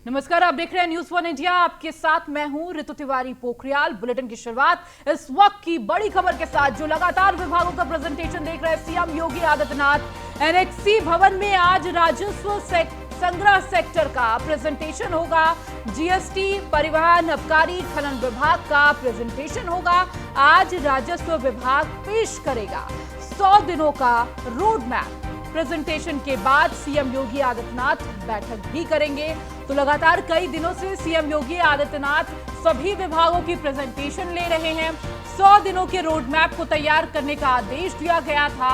नमस्कार, आप देख रहे हैं न्यूज़ वन इंडिया। आपके साथ मैं हूं ऋतु तिवारी पोखरियाल। बुलेटिन की शुरुआत इस वक्त की बड़ी खबर के साथ, जो लगातार विभागों का प्रेजेंटेशन देख रहे हैं सीएम योगी आदित्यनाथ। एनएक्सी भवन में आज राजस्व संग्रह सेक्टर का प्रेजेंटेशन होगा। जीएसटी, परिवहन, आबकारी, खनन विभाग का प्रेजेंटेशन होगा। आज राजस्व विभाग पेश करेगा 100 दिनों का रोड मैप। प्रेजेंटेशन के बाद सीएम योगी आदित्यनाथ बैठक भी करेंगे। तो लगातार कई दिनों से सीएम योगी आदित्यनाथ सभी विभागों की प्रेजेंटेशन ले रहे हैं। 100 दिनों के रोड मैप को तैयार करने का आदेश दिया गया था।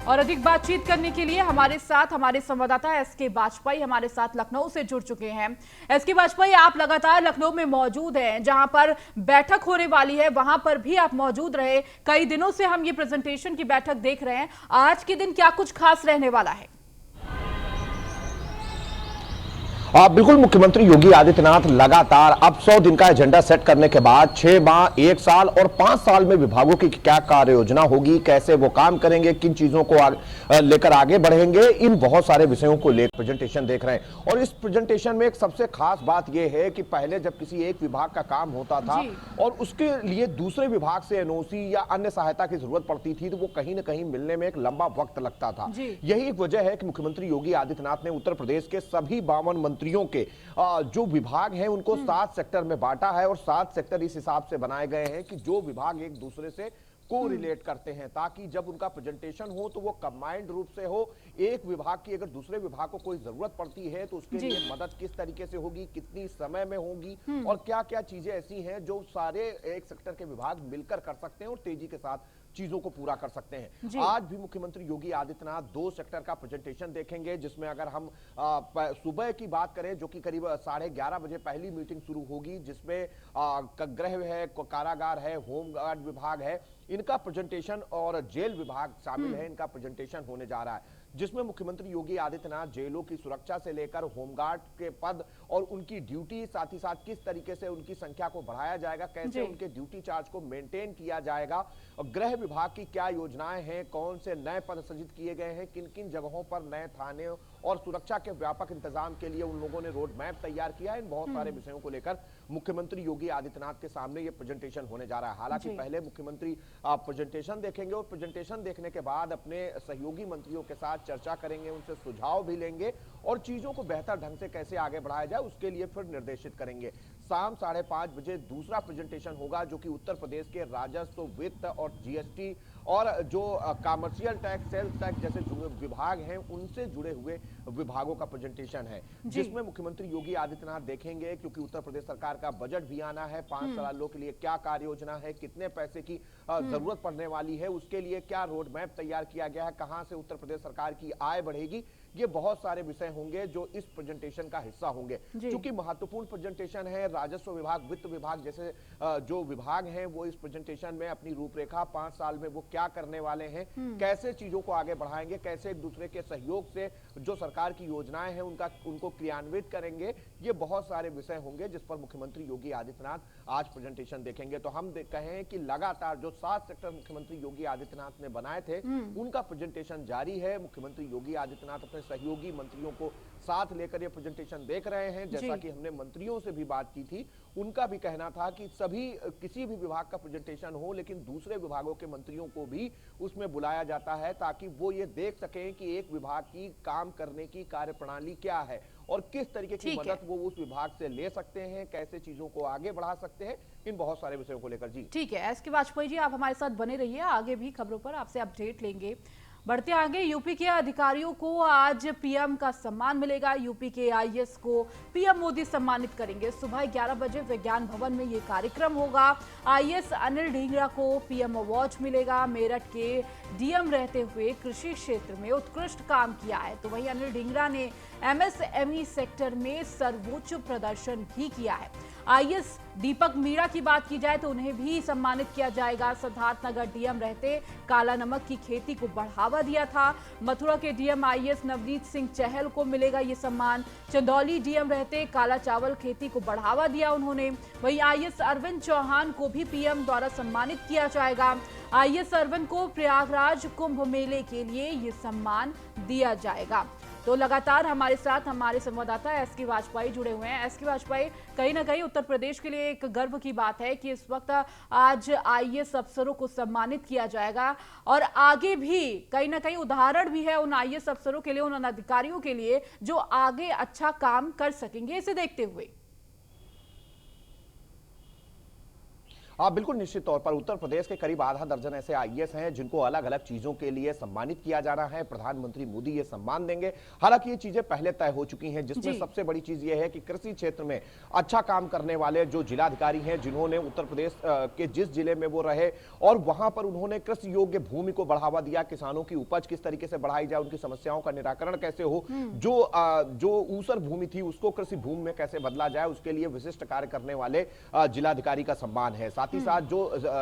और अधिक बातचीत करने के लिए हमारे साथ हमारे संवाददाता एसके वाजपेयी हमारे साथ लखनऊ से जुड़ चुके हैं। एसके वाजपेयी, आप लगातार लखनऊ में मौजूद हैं, जहां पर बैठक होने वाली है वहां पर भी आप मौजूद रहे। कई दिनों से हम ये प्रेजेंटेशन की बैठक देख रहे हैं। आज के दिन क्या कुछ खास रहने वाला है? बिल्कुल, मुख्यमंत्री योगी आदित्यनाथ लगातार अब 100 दिन का एजेंडा सेट करने के बाद 6 माह, 1 साल और 5 साल में विभागों की क्या कार्य योजना होगी, कैसे वो काम करेंगे, किन चीजों को लेकर आगे बढ़ेंगे, इन बहुत सारे विषयों को लेकर प्रेजेंटेशन देख रहे हैं। और इस प्रेजेंटेशन में एक सबसे खास बात यह है कि पहले जब किसी एक विभाग का काम होता था और उसके लिए दूसरे विभाग से एनओसी या अन्य सहायता की जरूरत पड़ती थी, तो वो कहीं ना कहीं मिलने में एक लंबा वक्त लगता था। यही एक वजह है कि मुख्यमंत्री योगी आदित्यनाथ ने उत्तर प्रदेश के सभी 52 मंत्रियों के जो विभाग हैं उनको 7 सेक्टर में बांटा है। और 7 सेक्टर इस हिसाब से बनाए गए हैं कि जो विभाग एक दूसरे से को रिलेट करते हैं, ताकि जब उनका प्रेजेंटेशन हो तो वो कंबाइंड रूप से हो। एक विभाग की अगर दूसरे विभाग को कोई जरूरत पड़ती है तो उसके लिए मदद किस तरीके से होगी, कितनी समय में होगी और क्या क्या चीजें ऐसी हैं जो सारे एक सेक्टर के विभाग मिलकर कर सकते हैं और तेजी के साथ चीजों को पूरा कर सकते हैं। आज भी मुख्यमंत्री योगी आदित्यनाथ 2 सेक्टर का प्रेजेंटेशन देखेंगे, जिसमें अगर हम सुबह की बात करें, जो कि करीब 11:30 बजे पहली मीटिंग शुरू होगी, जिसमें गृह है, कारागार है, होमगार्ड विभाग है, इनका प्रेजेंटेशन और जेल विभाग शामिल है, इनका प्रेजेंटेशन होने जा रहा है, जिसमें मुख्यमंत्री योगी आदित्यनाथ जेलों की सुरक्षा से लेकर होमगार्ड के पद और उनकी ड्यूटी, साथ ही साथ किस तरीके से उनकी संख्या को बढ़ाया जाएगा, कैसे उनके ड्यूटी चार्ज को मेंटेन किया जाएगा, और गृह विभाग की क्या योजनाएं हैं, कौन से नए पद सृजित किए गए हैं, किन किन जगहों पर नए थाने और सुरक्षा के व्यापक इंतजाम के लिए उन लोगों ने रोड मैप तैयार किया है। इन बहुत सारे विषयों को लेकर मुख्यमंत्री योगी आदित्यनाथ के सामने यह प्रेजेंटेशन होने जा रहा है। हालांकि पहले मुख्यमंत्री प्रेजेंटेशन देखेंगे और प्रेजेंटेशन देखने के बाद अपने सहयोगी मंत्रियों के साथ चर्चा करेंगे, उनसे सुझाव भी लेंगे और चीजों को बेहतर ढंग से कैसे आगे बढ़ाया जाए उसके लिए फिर निर्देशित करेंगे। शाम 5:30 बजे दूसरा प्रेजेंटेशन होगा, जो कि उत्तर प्रदेश के राजस्व, वित्त और जीएसटी और जो कमर्शियल टैक्स, सेल्स टैक्स जैसे विभाग हैं उनसे जुड़े हुए विभागों का प्रेजेंटेशन है, जिसमें मुख्यमंत्री योगी आदित्यनाथ देखेंगे, क्योंकि उत्तर प्रदेश सरकार का बजट भी आना है। 5 सालों के लिए क्या कार्य योजना है, कितने पैसे की जरूरत पड़ने वाली है, उसके लिए क्या रोड मैप तैयार किया गया है, कहां से उत्तर प्रदेश सरकार की आय बढ़ेगी, ये बहुत सारे विषय होंगे जो इस प्रेजेंटेशन का हिस्सा होंगे। क्योंकि महत्वपूर्ण प्रेजेंटेशन है, राजस्व विभाग, वित्त विभाग जैसे जो विभाग हैं वो इस प्रेजेंटेशन में अपनी रूपरेखा 5 साल में वो क्या करने वाले हैं, कैसे चीजों को आगे बढ़ाएंगे, कैसे एक दूसरे के सहयोग से जो सरकार की योजनाएं हैं उनको क्रियान्वित करेंगे। ये बहुत सारे विषय होंगे जिस पर मुख्यमंत्री योगी आदित्यनाथ आज प्रेजेंटेशन देखेंगे। तो हम कहें कि लगातार जो 7 सेक्टर मुख्यमंत्री योगी आदित्यनाथ ने बनाए थे उनका प्रेजेंटेशन जारी है। मुख्यमंत्री योगी आदित्यनाथ अपने सहयोगी मंत्रियों को साथ लेकर ये प्रेजेंटेशन देख रहे हैं। जैसा कि हमने मंत्रियों से भी बात की थी, उनका भी कहना था कि किसी भी विभाग का प्रेजेंटेशन हो, लेकिन दूसरे विभागों के मंत्रियों को भी उसमें बुलाया जाता है, ताकि वो ये देख सकें कि एक विभाग की काम करने की कार्यप्रणाली क्या है और किस तरीके की मदद वो उस विभाग से ले सकते हैं, कैसे चीजों को आगे बढ़ा सकते हैं, इन बहुत सारे विषयों को लेकर। जी ठीक है, एसके वाजपेयी जी, आप हमारे साथ बने रहिए, आगे भी खबरों पर आपसे अपडेट लेंगे। बढ़ते आगे, यूपी के अधिकारियों को आज पीएम का सम्मान मिलेगा। यूपी के आईएएस को पीएम मोदी सम्मानित करेंगे। सुबह 11 बजे विज्ञान भवन में ये कार्यक्रम होगा। आईएएस अनिल ढींगरा को पीएम अवार्ड मिलेगा। मेरठ के डीएम रहते हुए कृषि क्षेत्र में उत्कृष्ट काम किया है। तो वहीं अनिल ढींगरा ने एमएसएमई सेक्टर में सर्वोच्च प्रदर्शन भी किया है। आईएएस दीपक मीणा की बात की जाए तो उन्हें भी सम्मानित किया जाएगा। सिद्धार्थनगर डीएम रहते काला नमक की खेती को बढ़ावा दिया था। मथुरा के डीएम आईएएस नवनीत सिंह चहल को मिलेगा ये सम्मान। चंदौली डीएम रहते काला चावल खेती को बढ़ावा दिया उन्होंने। वहीं आईएएस अरविंद चौहान को भी पीएम द्वारा सम्मानित किया जाएगा। आईएएस सर्वन को प्रयागराज कुंभ मेले के लिए ये सम्मान दिया जाएगा। तो लगातार हमारे साथ हमारे संवाददाता एसके वाजपेयी जुड़े हुए हैं। एसके वाजपेयी, कहीं ना कहीं उत्तर प्रदेश के लिए एक गर्व की बात है कि इस वक्त आज आईएएस अफसरों को सम्मानित किया जाएगा और आगे भी कहीं ना कहीं उदाहरण भी है उन आईएएस अफसरों के लिए, उन अधिकारियों के लिए जो आगे अच्छा काम कर सकेंगे। इसे देखते हुए बिल्कुल निश्चित तौर पर उत्तर प्रदेश के करीब आधा दर्जन ऐसे आईएएस हैं जिनको अलग अलग चीजों के लिए सम्मानित किया जा रहा है। प्रधानमंत्री मोदी ये सम्मान देंगे। हालांकि ये चीजें पहले तय हो चुकी हैं, जिसमें सबसे बड़ी चीज ये है कि कृषि क्षेत्र में अच्छा काम करने वाले जो जिलाधिकारी हैं, जिन्होंने उत्तर प्रदेश के जिस जिले में वो रहे और वहां पर उन्होंने कृषि योग्य भूमि को बढ़ावा दिया, किसानों की उपज किस तरीके से बढ़ाई जाए, उनकी समस्याओं का निराकरण कैसे हो, जो ऊसर भूमि थी उसको कृषि भूमि में कैसे बदला जाए, उसके लिए विशिष्ट कार्य करने वाले जिलाधिकारी का सम्मान है। साथ ही साथ जो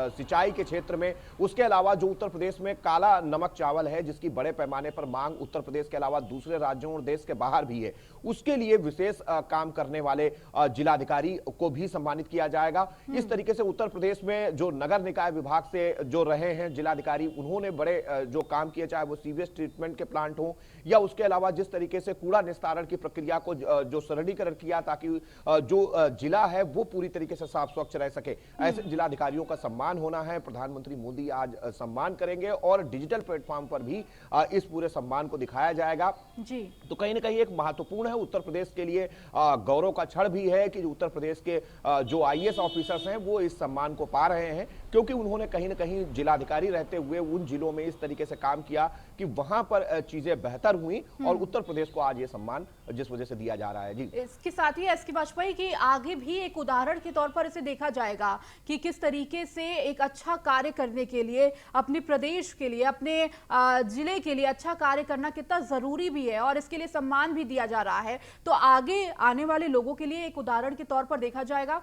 सिंचाई के क्षेत्र में, उसके अलावा जो उत्तर प्रदेश में काला नमक चावल है जिसकी बड़े पैमाने पर मांग उत्तर प्रदेश के अलावा दूसरे राज्यों और देश के बाहर भी है, उसके लिए विशेष काम करने वाले जिलाधिकारी को भी सम्मानित किया जाएगा। इस तरीके से उत्तर प्रदेश में जो नगर निकाय विभाग से जो रहे हैं जिलाधिकारी, उन्होंने बड़े जो काम किए, चाहे वो सीवेज ट्रीटमेंट के प्लांट हो या उसके अलावा जिस तरीके से कूड़ा निस्तारण की प्रक्रिया को जो सरलीकरण किया ताकि जो जिला है वो पूरी तरीके से साफ स्वच्छ रह सके, ऐसे जिलाधिकारियों का सम्मान होना है। प्रधानमंत्री मोदी आज सम्मान करेंगे और डिजिटल प्लेटफॉर्म पर भी इस पूरे सम्मान को दिखाया जाएगा जी। तो कहीं ना कहीं एक महत्वपूर्ण है उत्तर प्रदेश के लिए, गौरव का क्षण भी है कि उत्तर प्रदेश के जो आईएएस ऑफिसर्स हैं वो इस सम्मान को पा रहे हैं, क्योंकि उन्होंने कहीं ना कहीं जिलाधिकारी रहते हुए उन जिलों में इस तरीके से काम किया कि वहां पर चीजें बेहतर हुई और उत्तर प्रदेश को आज ये सम्मान जिस वजह से दिया जा रहा है जी। इसके साथ ही एसके वाजपेयी की आगे भी एक उदाहरण के तौर पर इसे देखा जाएगा कि किस तरीके से एक अच्छा कार्य करने के लिए, अपने प्रदेश के लिए, अपने जिले के लिए अच्छा कार्य करना कितना जरूरी भी है और इसके लिए सम्मान भी दिया जा रहा है। तो आगे आने वाले लोगों के लिए एक उदाहरण के तौर पर देखा जाएगा।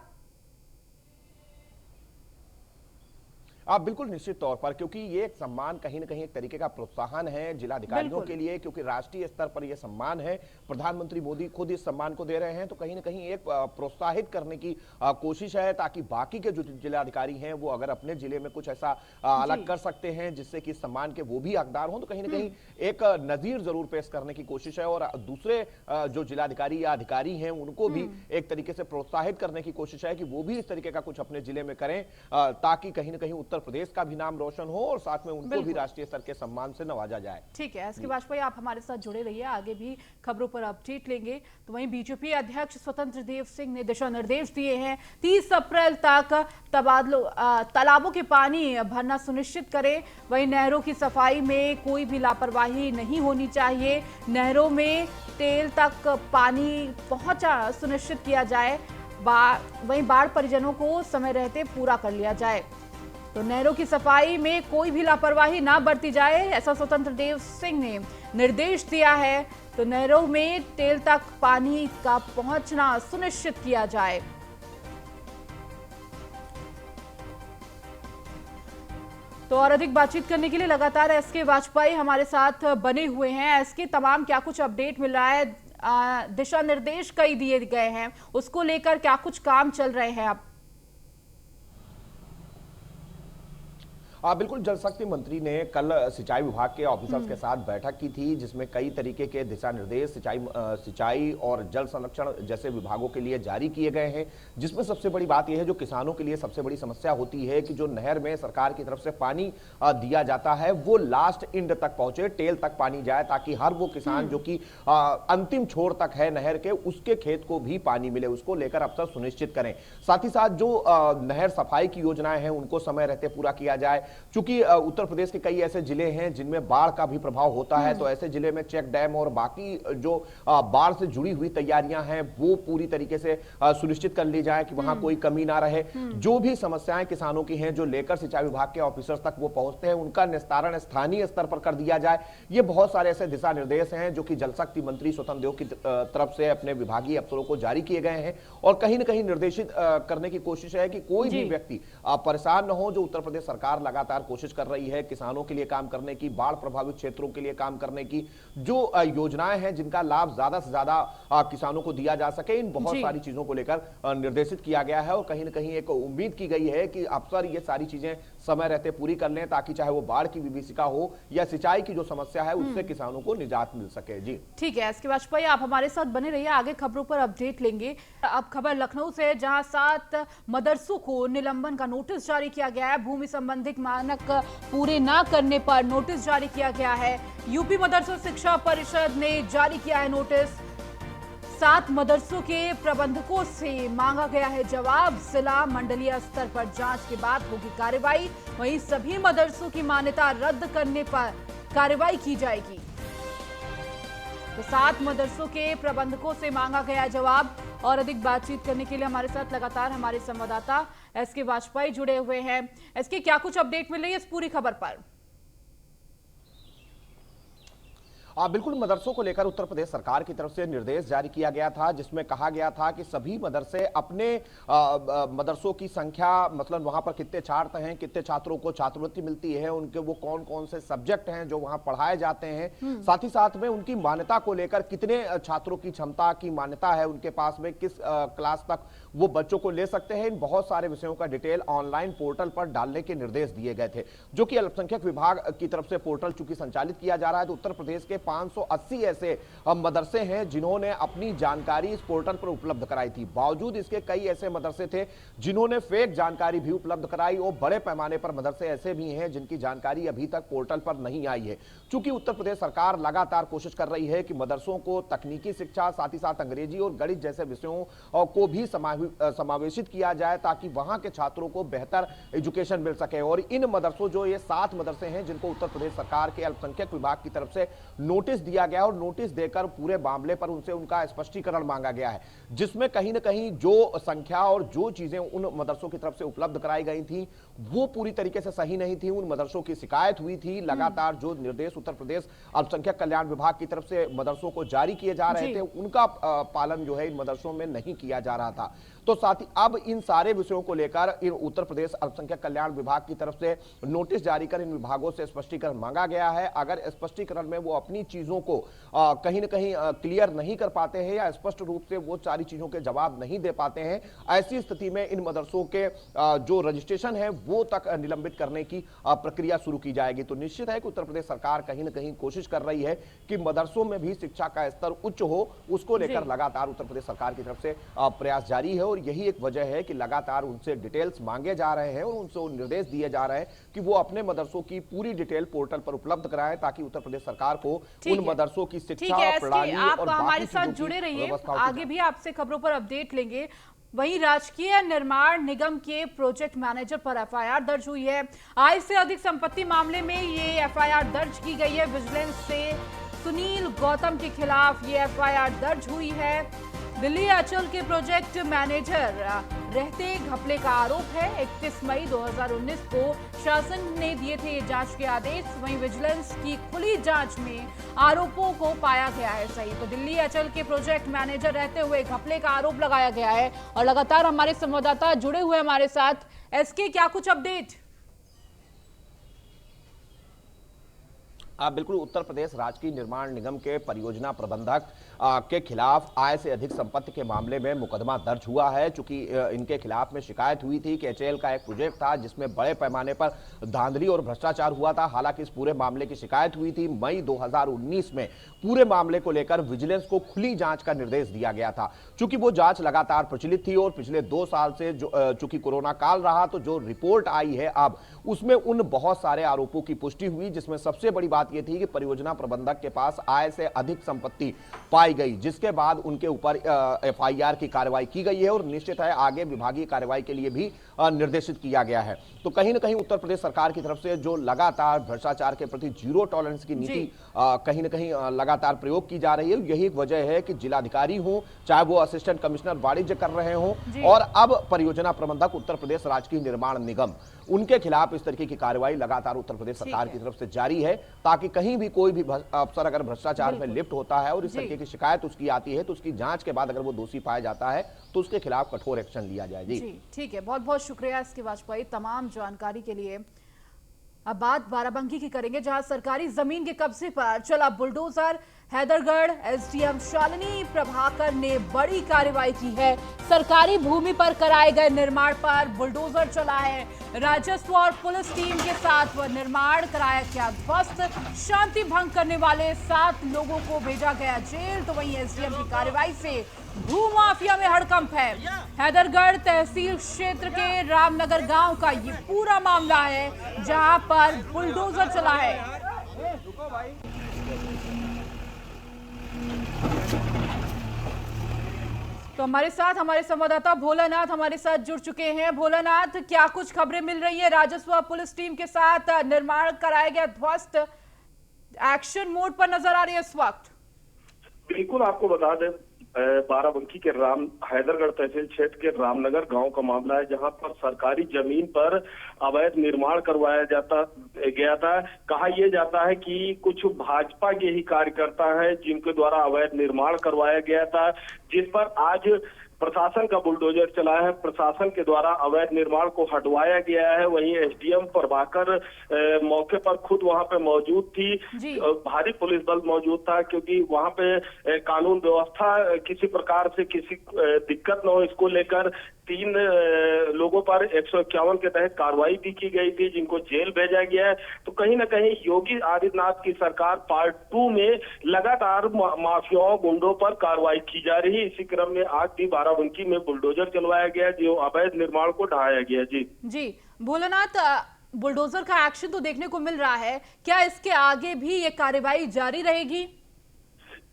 बिल्कुल निश्चित तौर पर, क्योंकि ये एक सम्मान कहीं ना कहीं एक तरीके का प्रोत्साहन है जिलाधिकारियों के लिए, क्योंकि राष्ट्रीय स्तर पर यह सम्मान है। प्रधानमंत्री मोदी खुद इस सम्मान को दे रहे हैं, तो कहीं ना कहीं एक प्रोत्साहित करने की कोशिश है ताकि बाकी के जो जिलाधिकारी हैं वो अगर अपने जिले में कुछ ऐसा अलग कर सकते हैं जिससे कि सम्मान के वो भी हकदार हों, तो कहीं ना कहीं एक नजीर जरूर पेश करने की कोशिश है और दूसरे जो जिलाधिकारी या अधिकारी हैं उनको भी एक तरीके से प्रोत्साहित करने की कोशिश है कि वो भी इस तरीके का कुछ अपने जिले में करें ताकि कहीं ना कहीं उत्तर प्रदेश का भी नाम रोशन हो और साथ में उनको भी राष्ट्रीय स्तर के सम्मान से नवाजा जाए। ठीक है एसके वाजपेयी, आप हमारे साथ जुड़े रहिए, आगे भी खबरों पर अपडेट लेंगे। तो वहीं बीजेपी अध्यक्ष स्वतंत्र देव सिंह ने दिशा निर्देश दिए हैं, 30 अप्रैल तक तालाबों के पानी भरना सुनिश्चित करें। वहीं नहरों की सफाई में कोई भी लापरवाही नहीं होनी चाहिए, नहरों में तेल तक पानी पहुंचा सुनिश्चित किया जाए, वहीं बाढ़ परिजनों को समय रहते पूरा कर लिया जाए। तो नहरों की सफाई में कोई भी लापरवाही ना बरती जाए, ऐसा स्वतंत्र देव सिंह ने निर्देश दिया है। तो नहरों में तेल तक पानी का पहुंचना सुनिश्चित किया जाए। तो और अधिक बातचीत करने के लिए लगातार एसके वाजपेयी हमारे साथ बने हुए हैं। एसके, तमाम क्या कुछ अपडेट मिल रहा है, दिशा निर्देश कई दिए गए हैं, उसको लेकर क्या कुछ काम चल रहे हैं अब? बिल्कुल, जल शक्ति मंत्री ने कल सिंचाई विभाग के ऑफिसर्स के साथ बैठक की थी जिसमें कई तरीके के दिशा निर्देश सिंचाई और जल संरक्षण जैसे विभागों के लिए जारी किए गए हैं, जिसमें सबसे बड़ी बात यह है जो किसानों के लिए सबसे बड़ी समस्या होती है कि जो नहर में सरकार की तरफ से पानी दिया जाता है वो लास्ट एंड तक पहुंचे, टेल तक पानी जाए, ताकि हर वो किसान जो कि अंतिम छोर तक है नहर के, उसके खेत को भी पानी मिले, उसको लेकर अफसर सुनिश्चित करें। साथ ही साथ जो नहर सफाई की योजनाएं हैं उनको समय रहते पूरा किया जाए। चूंकि उत्तर प्रदेश के कई ऐसे जिले हैं जिनमें बाढ़ का भी प्रभाव होता है, तो ऐसे जिले में चेक डैम और बाकी जो बाढ़ से जुड़ी हुई तैयारियां हैं वो पूरी तरीके से सुनिश्चित कर ली जाए कि वहां कोई कमी ना रहे। जो भी समस्याएं किसानों की हैं जो लेकर सिंचाई विभाग के ऑफिसर्स तक वो पहुंचते हैं, उनका निस्तारण स्थानीय स्तर पर कर दिया जाए। ये बहुत सारे ऐसे दिशा निर्देश हैं जो कि जल शक्ति मंत्री स्वतंत्र देव की तरफ से अपने विभागीय अफसरों को जारी किए गए हैं और कहीं ना कहीं निर्देशित करने की कोशिश है कि कोई भी व्यक्ति परेशान न हो। जो उत्तर प्रदेश सरकार लगातार कोशिश कर रही है किसानों के लिए काम करने की, बाढ़ प्रभावित क्षेत्रों के लिए काम करने की, जो योजनाएं हैं जिनका लाभ ज्यादा से ज्यादा किसानों को दिया जा सके, इन बहुत सारी चीजों को लेकर निर्देशित किया गया है और कहीं ना कहीं एक उम्मीद की गई है कि अफसर ये सारी चीजें समय रहते पूरी कर लें, ताकि चाहे वो बाढ़ की विभीषिका हो या सिंचाई की जो समस्या है उससे किसानों को निजात मिल सके। जी ठीक है, एसके वाजपेयी आप हमारे साथ बने रहिए, आगे खबरों पर अपडेट लेंगे। अब खबर लखनऊ से, जहां 7 मदरसों को निलंबन का नोटिस जारी किया गया है। भूमि संबंधित मानक पूरे न करने पर नोटिस जारी किया गया है। यूपी मदरसा शिक्षा परिषद ने जारी किया है नोटिस। 7 मदरसों के प्रबंधकों से मांगा गया है जवाब। जिला मंडलीय स्तर पर जांच के बाद होगी कार्रवाई। वहीं सभी मदरसों की मान्यता रद्द करने पर कार्रवाई की जाएगी। तो 7 मदरसों के प्रबंधकों से मांगा गया जवाब। और अधिक बातचीत करने के लिए हमारे साथ लगातार हमारे संवाददाता एसके वाजपेयी जुड़े हुए हैं। एसके, क्या कुछ अपडेट मिल रही है इस पूरी खबर पर? बिल्कुल, मदरसों को लेकर उत्तर प्रदेश सरकार की तरफ से निर्देश जारी किया गया था, जिसमें कहा गया था कि सभी मदरसे अपने मदरसों की संख्या, मतलब वहां पर कितने छात्र हैं, कितने छात्रों को छात्रवृत्ति मिलती है, उनके वो कौन कौन से सब्जेक्ट हैं जो वहां पढ़ाए जाते हैं, साथ ही साथ में उनकी मान्यता को लेकर कितने छात्रों की क्षमता की मान्यता है उनके पास में, किस क्लास तक वो बच्चों को ले सकते हैं, इन बहुत सारे विषयों का डिटेल ऑनलाइन पोर्टल पर डालने के निर्देश दिए गए थे, जो कि अल्पसंख्यक विभाग की तरफ से पोर्टल चूंकि संचालित किया जा रहा है, तो उत्तर प्रदेश के 580 ऐसे मदरसे हैं जिन्होंने अपनी जानकारी इस पोर्टल पर उपलब्ध कराई थी। बावजूद इसके कई ऐसे मदरसे थे जिन्होंने फेक जानकारी भी उपलब्ध कराई, और बड़े पैमाने पर मदरसे ऐसे भी हैं जिनकी जानकारी अभी तक पोर्टल पर नहीं आई है। चूंकि उत्तर प्रदेश सरकार लगातार कोशिश कर रही है कि मदरसों को तकनीकी शिक्षा, साथ ही साथ अंग्रेजी और गणित जैसे विषयों को भी समावेशित किया जाए, ताकि वहां के छात्रों को बेहतर एजुकेशन मिल सके। और इन मदरसों, जो ये 7 मदरसे हैं जिनको उत्तर प्रदेश सरकार के अल्पसंख्यक विभाग की तरफ से नोटिस दिया गया, और नोटिस देकर पूरे मामले पर उनसे उनका स्पष्टीकरण मांगा गया है, जिसमें कहीं ना कहीं जो संख्या और जो चीजें उन मदरसों की तरफ से उपलब्ध कराई गई थी वो पूरी तरीके से सही नहीं थी। उन मदरसों की शिकायत हुई थी। लगातार जो निर्देश उत्तर प्रदेश अल्पसंख्यक कल्याण विभाग की तरफ से मदरसों को जारी किए जा रहे थे, उनका पालन जो है इन मदरसों में नहीं किया जा रहा था। तो साथ ही अब इन सारे विषयों को लेकर उत्तर प्रदेश अल्पसंख्यक कल्याण विभाग की तरफ से नोटिस जारी कर इन विभागों से स्पष्टीकरण मांगा गया है। अगर स्पष्टीकरण में वो अपनी चीजों को कहीं ना कहीं क्लियर नहीं कर पाते हैं या स्पष्ट रूप से वो सारी चीजों के जवाब नहीं दे पाते हैं, ऐसी स्थिति में इन मदरसों के जो रजिस्ट्रेशन है वो तक निलंबित करने की प्रक्रिया शुरू की जाएगी। तो निश्चित है कि उत्तर प्रदेश सरकार कहीं ना कहीं कोशिश कर रही है कि मदरसों में भी शिक्षा का स्तर उच्च हो, उसको लेकर लगातार उत्तर प्रदेश सरकार की तरफ से प्रयास जारी है। और यही एक वजह है कि लगातार उनसे डिटेल्स मांगे जा रहे हैं और उनसे निर्देश दिए जा रहे हैं कि वो अपने मदरसों की पूरी डिटेल पोर्टल पर उपलब्ध कराएं, ताकि उत्तर प्रदेश सरकार को उन मदरसों की शिक्षा प्रणाली आप और हमारे साथ जुड़े रहिए, आगे भी आपसे खबरों पर अपडेट लेंगे। वहीं राजकीय निर्माण निगम के प्रोजेक्ट मैनेजर पर एफआईआर दर्ज हुई है। आय से अधिक संपत्ति मामले में ये एफआईआर दर्ज की गई है। विजिलेंस से सुनील गौतम के खिलाफ ये एफआईआर दर्ज हुई है। दिल्ली अंचल के प्रोजेक्ट मैनेजर रहते घपले का आरोप है। 31 मई 2019 को शासन ने दिए थे ये जांच के आदेश। वहीं विजिलेंस की खुली जांच में आरोपों को पाया गया है सही। तो दिल्ली अंचल के प्रोजेक्ट मैनेजर रहते हुए घपले का आरोप लगाया गया है। और लगातार हमारे संवाददाता जुड़े हुए हमारे साथ। एसके, क्या कुछ अपडेट? बिल्कुल, उत्तर प्रदेश राजकीय निर्माण निगम के परियोजना प्रबंधक के खिलाफ आय से अधिक संपत्ति के मामले में मुकदमा दर्ज हुआ है। चूंकि इनके खिलाफ में शिकायत हुई थी कि एचएएल का एक प्रोजेक्ट था जिसमें बड़े पैमाने पर धांधली और भ्रष्टाचार हुआ था। हालांकि इस पूरे मामले की शिकायत हुई थी मई 2019 में। पूरे मामले को लेकर विजिलेंस को खुली जांच का निर्देश दिया गया था। चूंकि वो जांच लगातार प्रचलित थी और पिछले 2 साल से चूंकि कोरोना काल रहा, तो जो रिपोर्ट आई है अब उसमें उन बहुत सारे आरोपों की पुष्टि हुई, जिसमें सबसे बड़ी बात यह थी कि परियोजना प्रबंधक के पास आय से अधिक संपत्ति पाई गई, जिसके बाद उनके ऊपर एफआईआर की कार्रवाई की गई है और निश्चित है आगे विभागीय कार्रवाई के लिए भी निर्देशित किया गया है। तो कहीं ना कहीं उत्तर प्रदेश सरकार की तरफ से जो लगातार भ्रष्टाचार के प्रति जीरो टॉलरेंस की नीति कहीं ना कहीं लगातार प्रयोग की जा रही है। यही एक वजह है कि जिलाधिकारी हो, चाहे वो असिस्टेंट कमिश्नर वाणिज्य कर रहे हो, और अब परियोजना प्रबंधक उत्तर प्रदेश राजकीय निर्माण निगम, उनके खिलाफ इस तरीके की कार्रवाई लगातार उत्तर प्रदेश सरकार की तरफ से जारी है, ताकि कहीं भी कोई भी अफसर अगर भ्रष्टाचार में लिप्त होता है और इस तरीके की शिकायत उसकी आती है, तो उसकी जांच के बाद अगर वो दोषी पाया जाता है तो उसके खिलाफ कठोर एक्शन लिया जाए। जी ठीक है, बहुत बहुत शुक्रिया एसके वाजपेयी तमाम जानकारी के लिए। अब बात बाराबंकी की करेंगे, जहां सरकारी जमीन के कब्जे पर चला बुलडोजर। हैदरगढ़ एसडीएम शालिनी प्रभाकर ने बड़ी कार्रवाई की है। सरकारी भूमि पर कराए गए निर्माण पर बुलडोजर चला है। राजस्व और पुलिस टीम के साथ वह निर्माण कराया गया ध्वस्त। शांति भंग करने वाले 7 लोगों को भेजा गया जेल। तो वहीं एसडीएम की कार्रवाई से भू माफिया में हड़कंप है। हैदरगढ़ तहसील क्षेत्र के रामनगर गांव का ये पूरा मामला है, जहां पर बुलडोजर चला है। तो हमारे संवाददाता भोलानाथ हमारे साथ जुड़ चुके हैं। भोलानाथ, क्या कुछ खबरें मिल रही है? राजस्व पुलिस टीम के साथ निर्माण कराया गया ध्वस्त, एक्शन मोड पर नजर आ रही है इस वक्त। बिल्कुल, आपको बता दें बाराबंकी के हैदरगढ़ तहसील क्षेत्र के रामनगर गांव का मामला है, जहां पर सरकारी जमीन पर अवैध निर्माण करवाया गया था। कहा यह जाता है कि कुछ भाजपा के ही कार्यकर्ता हैं जिनके द्वारा अवैध निर्माण करवाया गया था, जिस पर आज प्रशासन का बुलडोजर चला है। प्रशासन के द्वारा अवैध निर्माण को हटवाया गया है। वहीं एसडीएम प्रभाकर मौके पर खुद वहां पे मौजूद थी। भारी पुलिस बल मौजूद था, क्योंकि वहां पे कानून व्यवस्था किसी प्रकार से किसी दिक्कत न हो, इसको लेकर 3 लोगों पर 151 के तहत कार्रवाई भी की गई थी, जिनको जेल भेजा गया है। तो कहीं ना कहीं योगी आदित्यनाथ की सरकार पार्ट 2 में लगातार माफियाओं गुंडों पर कार्रवाई की जा रही है। इसी क्रम में आज भी बाराबंकी में बुलडोजर चलवाया गया, जो अवैध निर्माण को ढहाया गया। जी भोलानाथ, बुलडोजर का एक्शन तो देखने को मिल रहा है, क्या इसके आगे भी ये कार्रवाई जारी रहेगी?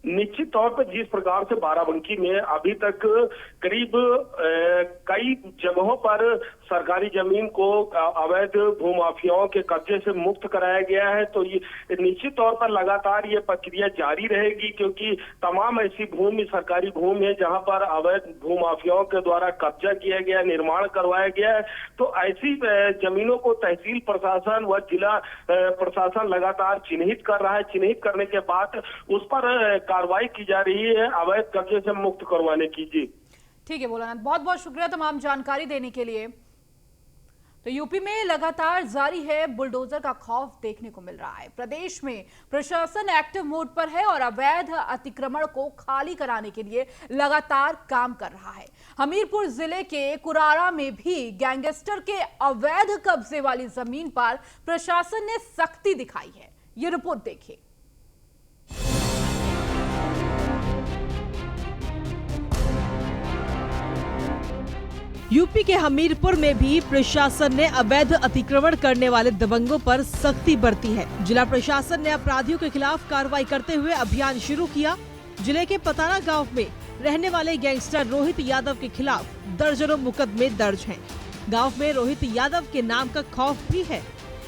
निश्चित तौर पर जिस प्रकार से बाराबंकी में अभी तक करीब कई जगहों पर सरकारी जमीन को अवैध भूमाफियाओं के कब्जे से मुक्त कराया गया है, तो ये निश्चित तौर पर लगातार ये प्रक्रिया जारी रहेगी, क्योंकि तमाम ऐसी भूमि सरकारी भूमि है जहां पर अवैध भूमाफियाओं के द्वारा कब्जा किया गया, निर्माण करवाया गया है। तो ऐसी जमीनों को तहसील प्रशासन व जिला प्रशासन लगातार चिन्हित कर रहा है। चिन्हित करने के बाद उस पर कार्रवाई की जा रही है अवैध कब्जे से मुक्त करवाने की। जी ठीक है भोलानाथ, बहुत बहुत शुक्रिया तमाम जानकारी देने के लिए। तो यूपी में लगातार जारी है बुलडोजर का खौफ देखने को मिल रहा है। प्रदेश में प्रशासन एक्टिव मोड पर है और अवैध अतिक्रमण को खाली कराने के लिए लगातार काम कर रहा है। हमीरपुर जिले के कुरारा में भी गैंगस्टर के अवैध कब्जे वाली जमीन पर प्रशासन ने सख्ती दिखाई है। ये रिपोर्ट देखिए। यूपी के हमीरपुर में भी प्रशासन ने अवैध अतिक्रमण करने वाले दबंगों पर सख्ती बरती है। जिला प्रशासन ने अपराधियों के खिलाफ कार्रवाई करते हुए अभियान शुरू किया। जिले के पताना गांव में रहने वाले गैंगस्टर रोहित यादव के खिलाफ दर्जनों मुकदमे दर्ज हैं। गांव में रोहित यादव के नाम का खौफ भी है।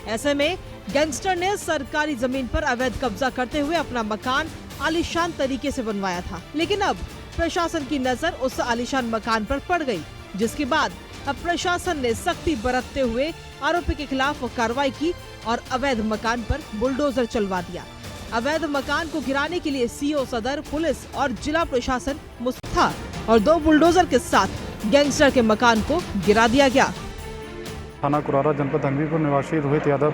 ऐसे में गैंगस्टर ने सरकारी जमीन पर अवैध कब्जा करते हुए अपना मकान आलीशान तरीके से बनवाया था, लेकिन अब प्रशासन की नजर उस आलीशान मकान पर पड़ गई, जिसके बाद अब प्रशासन ने सख्ती बरतते हुए आरोपी के खिलाफ कार्रवाई की और अवैध मकान पर बुलडोजर चलवा दिया। अवैध मकान को गिराने के लिए सीओ सदर, पुलिस और जिला प्रशासन मुस्तैद था और 2 बुलडोजर के साथ गैंगस्टर के मकान को गिरा दिया गया। थाना कुरारा जनपद हमीरपुर निवासी रोहित यादव,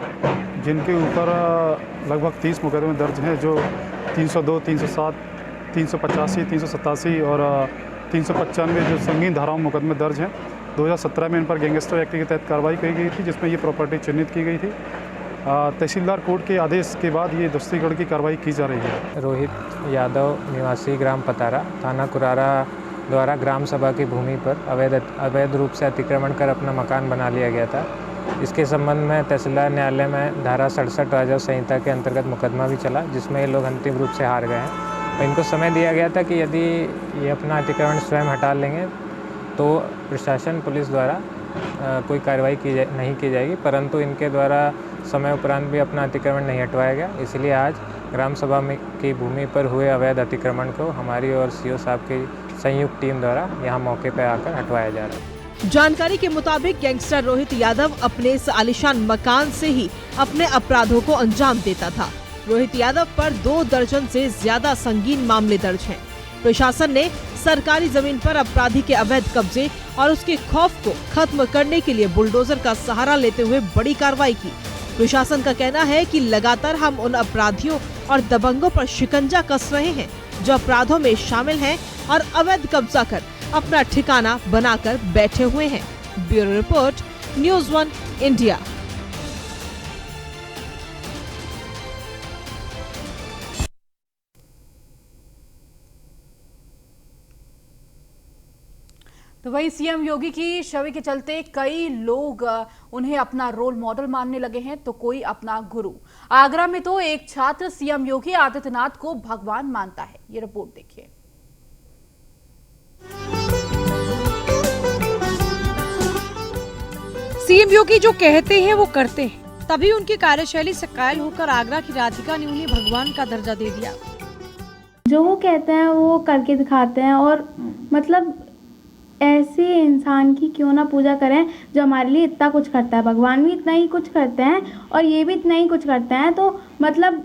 जिनके ऊपर लगभग 30 मुकदमे दर्ज हैं, जो 302, 307, 385, 387 और 395 जो संगीन धाराओं में मुकदमे दर्ज हैं। 2017 में इन पर गैंगस्टर एक्ट के तहत कार्रवाई की गई थी, जिसमें ये प्रॉपर्टी चिन्हित की गई थी। तहसीलदार कोर्ट के आदेश के बाद ये दस्तीगढ़ की कार्रवाई की जा रही है। रोहित यादव निवासी ग्राम पतारा, थाना कुरारा द्वारा ग्राम सभा की भूमि पर अवैध रूप से अतिक्रमण कर अपना मकान बना लिया गया था। इसके संबंध में तहसीलदार न्यायालय में धारा 67 राजस्व संहिता के अंतर्गत मुकदमा भी चला, जिसमें ये लोग अंतिम रूप से हार गए हैं। इनको समय दिया गया था कि यदि ये अपना अतिक्रमण स्वयं हटा लेंगे तो प्रशासन पुलिस द्वारा कोई कार्रवाई नहीं की जाएगी, परंतु इनके द्वारा समय उपरांत भी अपना अतिक्रमण नहीं हटवाया गया। इसलिए आज ग्राम सभा की भूमि पर हुए अवैध अतिक्रमण को हमारी और सीओ साहब की संयुक्त टीम द्वारा यहाँ मौके पर आकर हटवाया जा रहा है। जानकारी के मुताबिक गैंगस्टर रोहित यादव अपने इस आलीशान मकान से ही अपने अपराधों को अंजाम देता था। रोहित यादव पर 2 दर्जन से ज्यादा संगीन मामले दर्ज हैं। प्रशासन ने सरकारी जमीन पर अपराधी के अवैध कब्जे और उसके खौफ को खत्म करने के लिए बुलडोजर का सहारा लेते हुए बड़ी कार्रवाई की। प्रशासन का कहना है कि लगातार हम उन अपराधियों और दबंगों पर शिकंजा कस रहे हैं जो अपराधों में शामिल हैं और अवैध कब्जा कर अपना ठिकाना बनाकर बैठे हुए हैं। Bureau report, news 1 India. तो वही सीएम योगी की छवि के चलते कई लोग उन्हें अपना रोल मॉडल मानने लगे हैं, तो कोई अपना गुरु। आगरा में तो एक छात्र सीएम योगी आदित्यनाथ को भगवान मानता है। ये रिपोर्ट देखिए। सीएम योगी जो कहते हैं वो करते हैं, तभी उनकी कार्यशैली से कायल होकर आगरा की राधिका ने उन्हें भगवान का दर्जा दे दिया। जो वो कहते हैं वो करके दिखाते हैं, और मतलब ऐसे इंसान की क्यों ना पूजा करें जो हमारे लिए इतना कुछ करता है। भगवान भी इतना ही कुछ करते हैं और ये भी इतना ही कुछ करते हैं, तो मतलब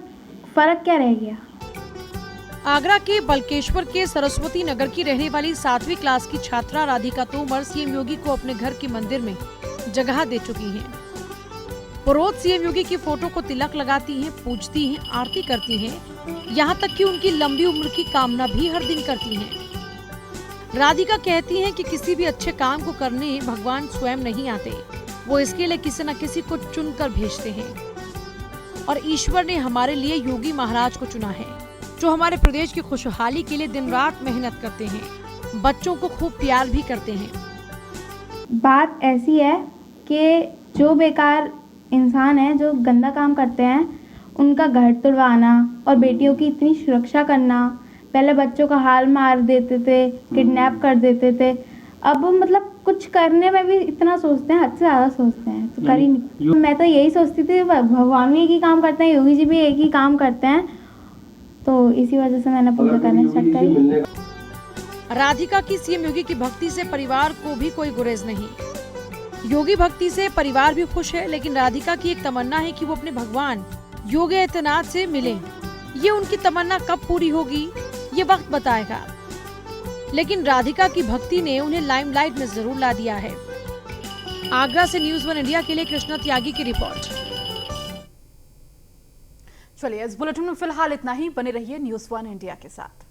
फर्क क्या रह गया। आगरा के बलकेश्वर के सरस्वती नगर की रहने वाली 7वीं क्लास की छात्रा राधिका तोमर सीएम योगी को अपने घर के मंदिर में जगह दे चुकी हैं। वो रोज सीएम योगी की फोटो को तिलक लगाती हैं, पूजती हैं, आरती करती हैं, यहाँ तक कि उनकी लंबी उम्र की कामना भी हर दिन करती हैं। राधिका कहती हैं कि किसी भी अच्छे काम को करने भगवान स्वयं नहीं आते, वो इसके लिए किसी न किसी को चुनकर भेजते हैं। और ईश्वर ने हमारे लिए योगी महाराज को चुना है, जो हमारे प्रदेश की खुशहाली के लिए दिन रात मेहनत करते हैं, बच्चों को खूब प्यार भी करते हैं। बात ऐसी है कि जो बेकार इंसान है, जो गंदा काम करते हैं, उनका घर तुड़वाना और बेटियों की इतनी सुरक्षा करना, पहले बच्चों का हाल मार देते थे, किडनैप कर देते थे, अब मतलब कुछ करने में भी इतना सोचते हैं, हद से ज़्यादा सोचते हैं, तो कर ही नहीं। मैं तो यही सोचती थी भगवान भी एक ही काम करते हैं, योगी जी भी एक ही काम करते हैं, तो इसी वजह से मैंने पूजा करना स्टार्ट करी। राधिका की सीएम योगी की भक्ति से परिवार को भी कोई गुरेज नहीं। योगी भक्ति से परिवार भी खुश है, लेकिन राधिका की एक तमन्ना है कि वो अपने भगवान योगी आदित्यनाथ से मिले। ये उनकी तमन्ना कब पूरी होगी ये वक्त बताएगा, लेकिन राधिका की भक्ति ने उन्हें लाइमलाइट में जरूर ला दिया है। आगरा से न्यूज़ 1 इंडिया के लिए कृष्णा त्यागी की रिपोर्ट। चलिए, इस बुलेटिन में फिलहाल इतना ही। बने रहिए न्यूज़ 1 इंडिया के साथ।